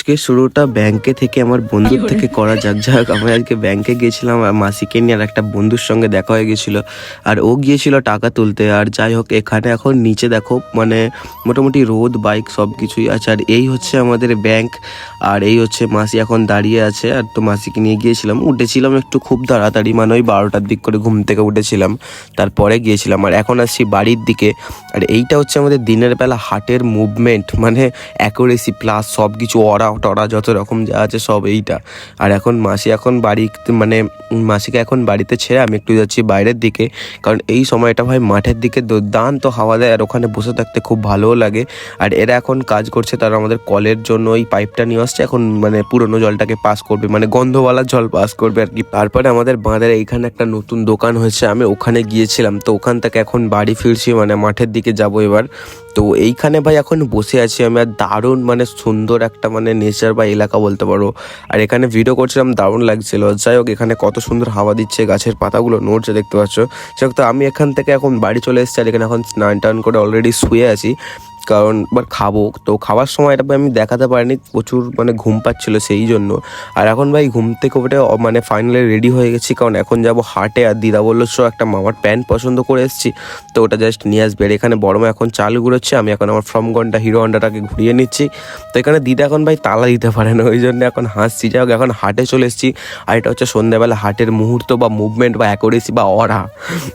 আজকে শুরুটা ব্যাংকে থেকে আমার বন্ধুর থেকে করা যাক। আমি আজকে ব্যাংকে গিয়েছিলাম আর মাসিকে নিয়ে, আর একটা বন্ধুর সঙ্গে দেখা হয়ে গেছিল আর ও গিয়েছিল টাকা তুলতে। আর যাই হোক, এখানে এখন নিচে দেখো মানে মোটামুটি রোদ বাইক সব কিছুই আছে। আর এই হচ্ছে আমাদের ব্যাংক, আর এই হচ্ছে মাসি এখন দাঁড়িয়ে আছে। আর তো মাসিকে নিয়ে গিয়েছিলাম, উঠেছিলাম একটু খুব তাড়াতাড়ি, মানে ওই 12টার দিক করে ঘুম থেকে উঠেছিলাম, তারপরে গিয়েছিলাম। আর এখন আসছি বাড়ির দিকে। আর এইটা হচ্ছে আমাদের দিনের বেলা হার্টের মুভমেন্ট, মানে অ্যাকুরেসি প্লাস সব কিছু অরা টরা যত রকম যা আছে সব এইটা। আর এখন মাসি এখন মানে মাসিকে এখন বাড়িতে ছেড়ে আমি একটু যাচ্ছি বাইরের দিকে, কারণ এই সময়টা ভাই মাঠের দিকে দুর্দান্ত হাওয়া দেয় আর ওখানে বসে থাকতে খুব ভালোও লাগে। আর এরা এখন কাজ করছে, তারা আমাদের কলের জন্য ওই পাইপটা নিয়ে আসছে, এখন মানে পুরোনো জলটাকে পাস করবে, মানে গন্ধওয়ালা জল পাস করবে আর কি। তারপরে আমাদের বাঁধের এইখানে একটা নতুন দোকান হয়েছে, আমি ওখানে গিয়েছিলাম, তো ওখান থেকে এখন বাড়ি ফিরছি, মানে মাঠের দিকে যাবো এবার। তো এইখানে ভাই এখন বসে আছি আমি, আর দারুণ মানে সুন্দর একটা মানে নেচার বা এলাকা বলতে পারো। আর এখানে ভিডিও করছিলাম, দারুণ লাগছিল। যাই হোক, এখানে কত সুন্দর হাওয়া দিচ্ছে, গাছের পাতাগুলো নড়ছে দেখতে পাচ্ছ। যাই হোক, তো আমি এখান থেকে এখন বাড়ি চলে এসেছি, আর এখানে এখন স্নান টান করে অলরেডি শুয়ে আছি, কারণ এবার খাবো। তো খাওয়ার সময় এটা আমি দেখাতে পারিনি, প্রচুর মানে ঘুম পাচ্ছিল সেই জন্য। আর এখন ভাই ঘুম থেকে উঠে মানে ফাইনালি রেডি হয়ে গেছি, কারণ এখন যাব হাটে। আর দিদা বললো সো একটা মামার প্যান্ট পছন্দ করে এসেছি, তো ওটা জাস্ট নিয়ে আসবে। আর এখানে বড় মা এখন চাল ঘুরোচ্ছে, আমি এখন আমার ফ্রমগনটা হিরো হন্ডাটাকে ঘুরিয়ে নিচ্ছি। তো এখানে দিদা এখন ভাই তালা দিতে পারে না, ওই জন্য এখন হাসছি। যাই হোক, এখন হাটে চলে এসেছি, আর এটা হচ্ছে সন্ধ্যাবেলা হাটের মুহূর্ত বা মুভমেন্ট বা অ্যাকুরেসি বা অরা।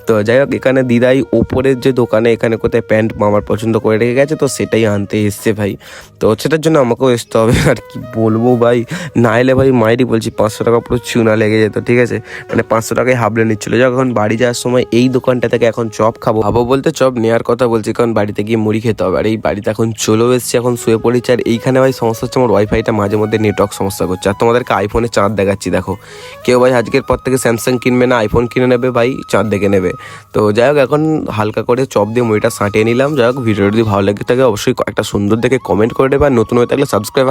তো যাই হোক, এখানে দিদাই ওপরের যে দোকানে এখানে কোথায় প্যান্ট মামার পছন্দ করে রেখে গেছে, তো সেটাই আনতে এসছে ভাই। তো সেটার জন্য আমাকেও আসতে হবে। আর কি বলবো ভাই, না এলে ভাই মায়েরই বলছি 500 টাকা পুরো চুনা লেগে যেত, ঠিক আছে, মানে 500 টাকায় হাবলে নিচ্ছিল। যখন বাড়ি যাওয়ার সময় এই দোকানটা থেকে এখন চপ খাবো বলতে চপ নেওয়ার কথা বলছি, কারণ বাড়িতে গিয়ে মুড়ি খেতে হবে। আর এই বাড়িতে এখন চলেও এসেছি, এখন শুয়ে পড়েছি। আর এইখানে ভাই সমস্যা হচ্ছে, আমার ওয়াইফাইটা মাঝে মধ্যে নেটওয়ার্ক সমস্যা করছে। আর তোমাদেরকে আইফোনে চাঁদ দেখাচ্ছি, দেখো। কেউ ভাই আজকের পর থেকে স্যামসাং কিনবে না, আইফোন কিনে নেবে ভাই, চাঁদ দেখে নেবে। তো যাই হোক, এখন হালকা করে চপ দিয়ে মুড়িটা সাঁটিয়ে নিলাম। যাই হোক, ভিডিও যদি ভালো লাগে থাকে অবশ্যই একটা সুন্দর দেখে কমেন্ট করে দেবে, আর নতুন হয়ে থাকলে সাবস্ক্রাইব